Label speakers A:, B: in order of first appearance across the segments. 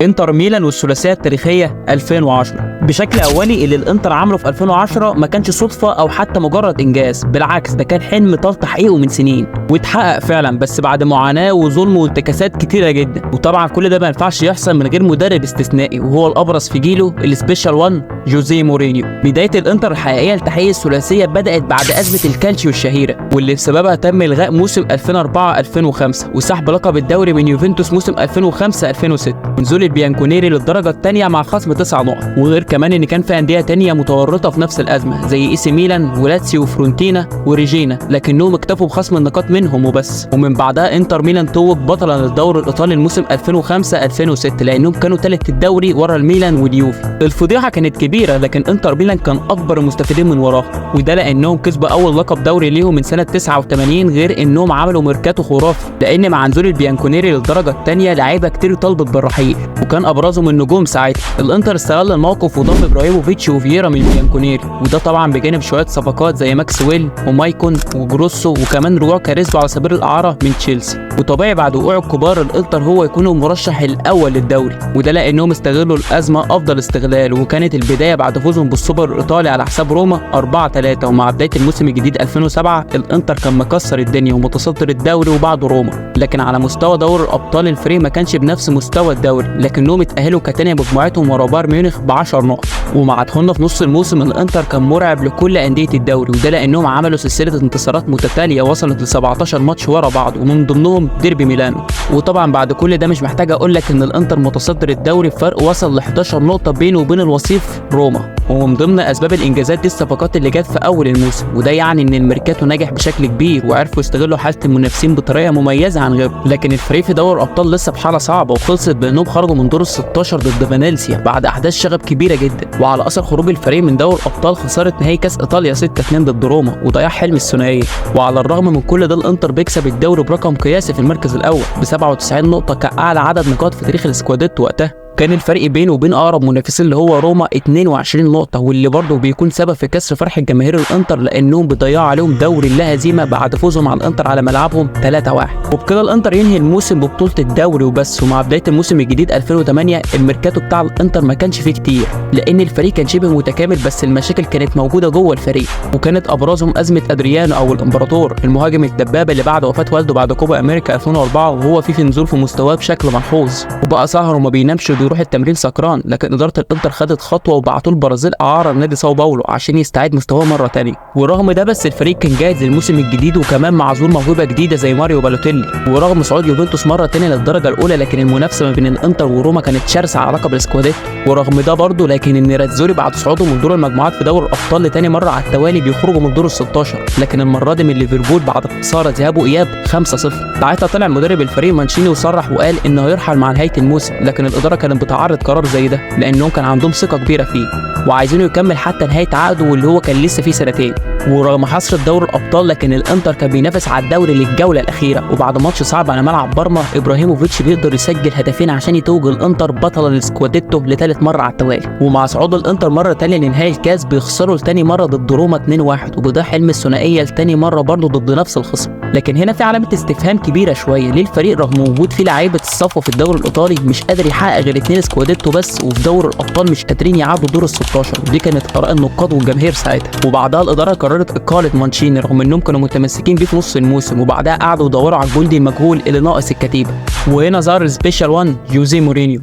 A: انتر ميلان والثلاثيه التاريخيه 2010. بشكل اولي اللي الانتر عمله في 2010 ما كانش صدفه او حتى مجرد انجاز، بالعكس ده كان حلم طال تحقيقه من سنين واتحقق فعلا، بس بعد معاناه وظلم وانتكاسات كتيره جدا. وطبعا كل ده ما ينفعش يحصل من غير مدرب استثنائي، وهو الابرز في جيله السبيشال 1 جوزيه مورينيو. بدايه الانتر الحقيقيه لتحقيق الثلاثيه بدات بعد ازمه الكالتشيو الشهيره، واللي بسببها تم الغاء موسم 2004-2005 وسحب لقب الدوري من يوفنتوس موسم 2005-2006، ونزول البيانكونيري للدرجه الثانيه مع خصم 9 نقط. وغير كمان ان كان في انديه تانية متورطه في نفس الازمه زي اي سي ميلان ولاتسيو وفرونتينا وريجينا، لكنهم اكتفوا بخصم النقاط منهم وبس. ومن بعدها انتر ميلان توج بطلا للدوري الايطالي الموسم 2005-2006 لانهم كانوا ثالث الدوري ورا الميلان واليوفي. الفضيحه كانت كبيره، لكن انتر ميلان كان اكبر المستفيدين من وراها، وده لانهم كسبوا اول لقب دوري ليهم من سنه 89، غير انهم عملوا ميركاتو خرافي، لان مع نزول البيانكونيري للدرجه الثانيه لعيبه كتير طلبت بالرحيل، وكان ابرزهم النجوم ساعتها. الانتر استغل الموقف وضم ابراهيموفيتش وفييرا من بيانكونيري، وده طبعا بجانب شويه صفقات زي ماكسويل ومايكون وجروسو، وكمان رجوع كاريزو على سبيل الاعاره من تشيلسي. وطبيعي بعد وقوع الكبار الانتر هو يكون المرشح الاول للدوري، وده لانهم استغلوا الازمه افضل استغلال، وكانت البدايه بعد فوزهم بالسوبر الايطالي على حساب روما 4-3. ومع بدايه الموسم الجديد 2007 الانتر كان مكسر الدنيا ومتصدر الدوري وبعده روما، لكن على مستوى دوري الابطال الفريق ما كانش بنفس مستوى الدوري، لكنهم اتاهلوا كتاني مجموعتهم ورا بايرن ميونخ ب10 نقط. ومع دخولنا في نص الموسم الانتر كان مرعب لكل انديه الدوري، وده لانهم عملوا سلسله انتصارات متتاليه وصلت ل 17 ماتش ورا بعض، ومن ضمنهم ديربي ميلانو. وطبعا بعد كل ده مش محتاج اقول لك ان الانتر متصدر الدوري بفرق وصل ل 11 نقطه بينه وبين الوصيف روما. ومن ضمن اسباب الانجازات دي الصفقات اللي جت في اول الموسم، وده يعني ان الميركاتو نجح بشكل كبير وعرفوا يستغلوا حاله المنافسين بطريقه مميزه عن غيرهم. لكن الفريق في دوري الابطال لسه في حاله صعبه، وخلصت بانهم خرجوا من دور ال 16 ضد فانيلسيا بعد احداث شغب كبيره جدا، وعلى اثر خروج الفريق من دوري الابطال خساره نهائي كاس ايطاليا 6-2 ضد روما وضياع حلم الثنائيه. وعلى الرغم من كل ده الانتر بيكسب الدوري برقم قياسي في المركز الاول ب 97 نقطه كاعلى عدد نقاط في تاريخ السكواديتو وقتها. كان الفرق بينه وبين اقرب منافسين اللي هو روما 22 نقطه، واللي برضه بيكون سبب في كسر فرحه جماهير الانتر لانهم بيضيعوا عليهم دوري لا هزيمه بعد فوزهم على الانتر على ملعبهم 3-1. وبكده الانتر ينهي الموسم ببطوله الدوري وبس. ومع بدايه الموسم الجديد 2008 الميركاتو بتاع الانتر ما كانش فيه كتير، لان الفريق كان شبه متكامل، بس المشاكل كانت موجوده جوه الفريق، وكانت ابرزهم ازمه ادريانو او الامبراطور المهاجم الدبابه اللي بعد وفاه والده بعد كوبا امريكا 2004، وهو في نزول في مستواه بشكل ملحوظ، وبقى سهر وما بينامش وبيروح التمرين سكران. لكن اداره الانتر خدت خطوه وبعتوا البرازيل اعاره لنادي ساو باولو عشان يستعيد مستواه مره ثانيه. ورغم ده بس الفريق كان جاهز للموسم الجديد، وكمان مع ظهور موهبه جديده زي ماريو بالوتيلي. ورغم صعود يوفنتوس مره ثانيه للدرجه الاولى، لكن المنافسه ما بين الانتر وروما كانت شرسه على لقب السكواديتو. ورغم ده برضه لكن النيراتزوري بعد صعودهم من دور المجموعات في دوري الابطال لتاني مره على التوالي بيخرجوا من دور ال 16، لكن المره دي من ليفربول بعد خساره ذهاب واياب 5-0. ساعتها طلع مدرب الفريق مانشيني وصرح وقال انه هيرحل مع نهايه الموسم، لكن الاداره كانت بتعرض قرار زي ده لانهم كان عندهم ثقه كبيره فيه وعايزينه يكمل حتى نهايه عقده واللي هو كان لسه فيه سنتين. ورغم حسرة دوري الابطال لكن الانتر كان بينافس على الدوري للجوله الاخيره، وبعد ماتش صعب على ملعب بارما ابراهيموفيتش بيقدر يسجل هدفين عشان يتوج الانتر بطلا للسكواديتو لثالث مره على التوالي. ومع صعود الانتر مره ثانيه لنهائي الكاس بيخسروا لثاني مره ضد روما 2-1، وبيضيع حلم الثنائيه لثاني مره برضه ضد نفس الخصم. لكن هنا في علامه استفهام كبيره شويه، ليه الفريق رغم وجود فيه لعيبه الصفوه في الدوري الايطالي مش قادر يحقق غير 2 سكواديتو بس، وفي دوري الابطال مش قادرين يعدوا دور ال 16؟ دي كانت اراء النقاد والجماهير ساعتها. وبعدها الاداره قررت اقاله مانشيني رغم انهم كانوا متمسكين بيه في نص الموسم، وبعدها قعدوا يدوروا على الجندي المجهول اللي ناقص الكتيبه، وهنا ظهر السبيشال 1 جوزيه مورينيو.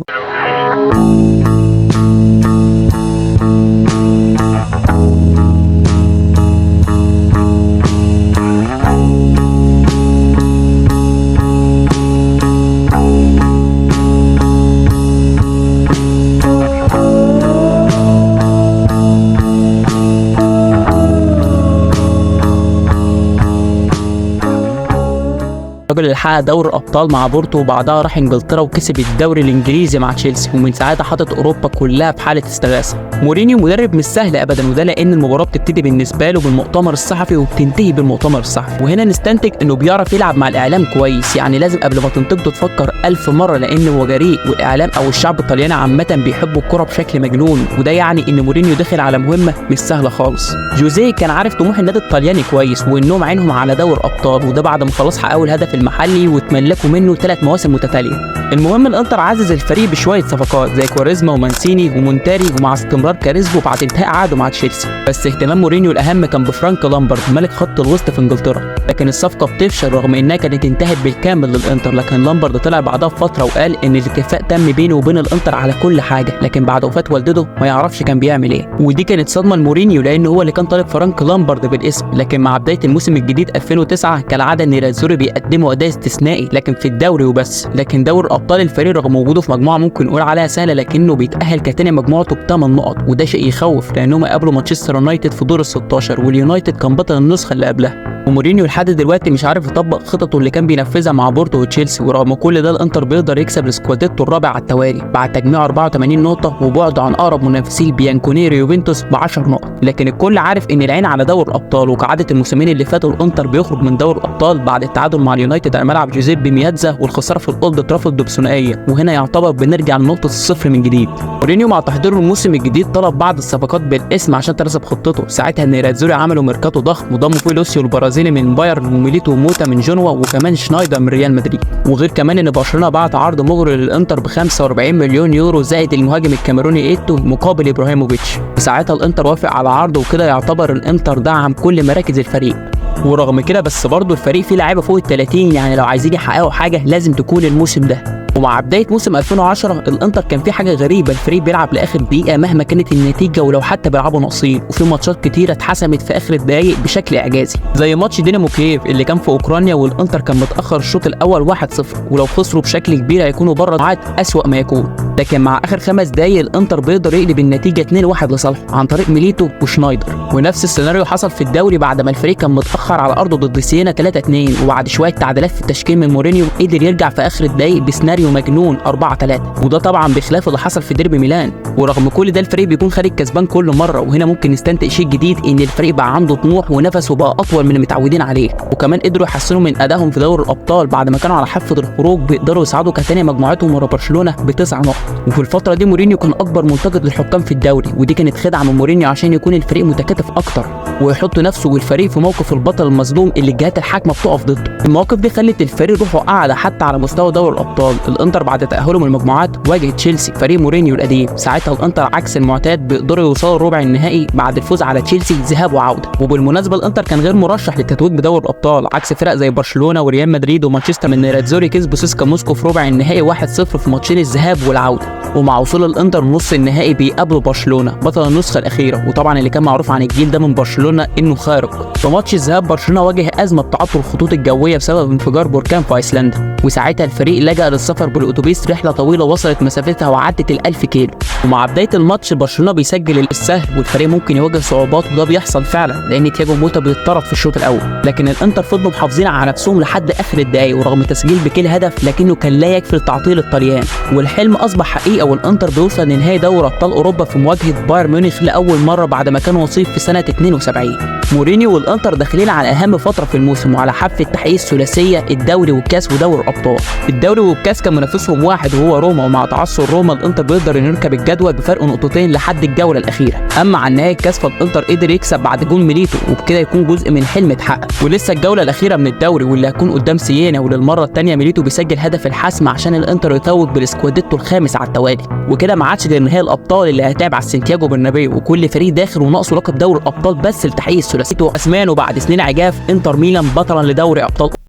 A: الراجل اللي حقق دوري الابطال مع بورتو وبعدها راح انجلترا وكسب الدوري الانجليزي مع تشيلسي، ومن ساعتها حاطط اوروبا كلها في حاله استغاثه. مورينيو مدرب مش سهل ابدا، وده لان المباراه بتبتدي بالنسبه له بالمؤتمر الصحفي وبتنتهي بالمؤتمر الصحفي. وهنا نستنتج انه بيعرف يلعب مع الاعلام كويس، يعني لازم قبل ما تنتقده تفكر 1000 مره، لان هو جريء والاعلام او الشعب الطلياني عامه بيحبوا الكره بشكل مجنون، وده يعني ان مورينيو داخل على مهمه مش سهله خالص. جوزيه كان عارف طموح النادي الطلياني كويس وانهم عينهم على دوري الابطال، وده بعد ما خلاص حققوا الهدف المحلي وتملكوا منه 3 مواسم متتاليه. المهم الانتر عزز الفريق بشويه صفقات زي كواريزما ومانسيني ومونتاري، ومع استمرار كاريزمو بعد انتهاء عقده مع تشيلسي. بس اهتمام مورينيو الاهم كان بفرانك لامبرد ملك خط الوسط في انجلترا، لكن الصفقه بتفشل رغم انها كانت انتهت بالكامل للانتر. لكن لامبرد طلع بعدها بفتره وقال ان الاتفاق تم بينه وبين الانتر على كل حاجه، لكن بعد وفاه والدته ما يعرفش كان بيعمل ايه. ودي كانت صدمه لمورينيو لان هو اللي كان طالب فرانك لامبرد بالاسم. لكن مع بدايه الموسم الجديد 2009 كالعاده النيراتزوري بيقدموا اداء استثنائي لكن في الدوري وبس. لكن دوري ابطال الفريق رغم وجوده في مجموعه ممكن نقول عليها سهله لكنه بيتاهل كتاني مجموعته ب8 نقط، وده شيء يخوف لانهم قابلوا مانشستر يونايتد في دور ال16 واليونايتد كان بطل النسخه اللي قبلها. ومورينيو لحد دلوقتي مش عارف يطبق خططه اللي كان بينفذها مع بورتو وتشيلسي. ورغم كل ده الانتر بيقدر يكسب السكواديتو الرابع على التوالي بعد تجميع 84 نقطه وبعده عن اقرب منافسيه بيانكونيري يوفنتوس ب10 نقط. لكن الكل عارف ان العين على دوري الابطال، وكعاده الموسمين اللي فاتوا الانتر بيخرج من دوري الابطال بعد التعادل مع اليونايتد على ملعب جوزيبي مياتزا والخساره في الاولد ترافورد بثنائيه، وهنا يعتبر بنرجع لنقطه الصفر من جديد. مورينيو مع تحضيره الموسم الجديد طلب بعض الصفقات بالاسم عشان تناسب خطته. ساعتها النيراتزوري عملوا ميركاتو ضخم وضموا فيه لوسيو البرازيلي من بايرن وميليتو وموتا من جنوا وكمان شنايدر من ريال مدريد. وغير كمان ان برشلونه بعت عرض مغري للانتر ب 45 مليون يورو زائد المهاجم الكاميروني ايتو مقابل ابراهيموفيتش. وساعتها الانتر وافق على عرضه، وكده يعتبر الانتر دعم كل مراكز الفريق. ورغم كده بس برضه الفريق فيه لعيبه فوق ال30، يعني لو عايزين يحققوا حاجه لازم تكون الموسم ده. ومع بدايه موسم 2010 الانتر كان في حاجه غريبه، الفريق بيلعب لاخر دقيقه مهما كانت النتيجه ولو حتى بيلعبوا ناقصين، وفي ماتشات كتيره اتحسمت في اخر الدقايق بشكل اعجازي زي ماتش دينامو كييف اللي كان في اوكرانيا والانتر كان متاخر الشوط الاول 1-0، ولو خسروا بشكل كبير هيكونوا بره عاد اسوأ ما يكون. لكن مع اخر 5 دقايق الانتر بيقدر يقلب النتيجه 2-1 لصالحه عن طريق ميليتو وشنايدر. ونفس السيناريو حصل في الدوري بعد ما الفريق كان متاخر على ارضه ضد سينا 3-2، وبعد شويه تعديلات في التشكيل من مورينيو قدر يرجع في اخر الدقايق بسيناريو مجنون 4-3، وده طبعا بخلاف اللي حصل في ديربي ميلان. ورغم كل ده الفريق بيكون خارج كسبان كل مره، وهنا ممكن نستنتج شيء جديد ان الفريق بقى عنده طموح ونفسه بقى اطول من المتعودين عليه. وكمان قدروا يحسنوا من ادائهم في دوري الابطال بعد ما كانوا على حافه الخروج بيقدروا يصعدوا كتاني مجموعتهم ورا برشلونه ب9 نقط. وفي الفتره دي مورينيو كان اكبر منتقد للحكام في الدوري، ودي كانت خدعه من مورينيو عشان يكون الفريق متكاتف اكتر ويحط نفسه والفريق في موقف البطل المظلوم اللي الجهات الحاكمه بتقف ضده. المواقف دي خلت الفريق روحه اعلى حتى على مستوى دوري الابطال. الانتر بعد تاهله من المجموعات واجه تشيلسي فريق مورينيو القديم. ساعتها الانتر عكس المعتاد بيقدروا يوصلوا ربع النهائي بعد الفوز على تشيلسي ذهاب وعوده. وبالمناسبه الانتر كان غير مرشح للتتويج بدوري الابطال عكس فرق زي برشلونه وريال مدريد ومانشستر. من نيراتزوري كسبوا سيسكا موسكو في ربع النهائي 1-0 في ماتشين الذهاب والعوده. ومع وصول الانتر نص النهائي بيقابلوا برشلونه بطل النسخه الاخيره، وطبعا اللي كان معروف عن الجيل ده من برشلونه انه خارق. في ماتش الذهاب برشلونه واجه ازمه تعطل الخطوط الجويه بسبب انفجار بركان في ايسلندا، وساعتها الفريق لجأ للسفر بالاتوبيس رحله طويله وصلت مسافتها وعدت ال1000 كيلو. ومع بدايه الماتش برشلونه بيسجل السهل والفريق ممكن يواجه صعوبات، وده بيحصل فعلا لان تياجو موتا بيتطرد في الشوط الاول. لكن الانتر فضلوا محافظين على نفسهم لحد اخر الدقايق، ورغم تسجيل بكل هدف لكنه كان لا يكفي لتعطيل الطليان، والحلم اصبح حقيقه والانتر بيوصل لنهائي دوري ابطال اوروبا في مواجهه بايرن ميونخ لاول مره بعد ما كان وصيف في سنه 72. مورينيو والانتر داخلين على اهم فتره في الموسم وعلى حافه تحقيق الثلاثيه الدوري والكاس ودوري الابطال. الدوري والكاس كان منافسهم واحد وهو روما، ومع تعثر روما الانتر بيقدر يركب الجدول بفرق نقطتين لحد الجوله الاخيره. اما عن نهائي الكاس فالانتر قدر يكسب بعد جول ميليتو، وبكده يكون جزء من حلم اتحقق. ولسه الجوله الاخيره من الدوري واللي هتكون قدام سيينا، وللمره الثانيه ميليتو بيسجل هدف الحسم عشان الانتر يتوج بالسكواديتو الخامس على التوالي. وكده ما عادش غير نهائي الابطال اللي هيتلعب على سانتياغو برنابيو، وكل فريق داخل وناقصه لقب دوري الابطال بس لتحقيق الثلاثيه. اسمانه بعد سنين عجاف انتر ميلان بطلا لدوري ابطال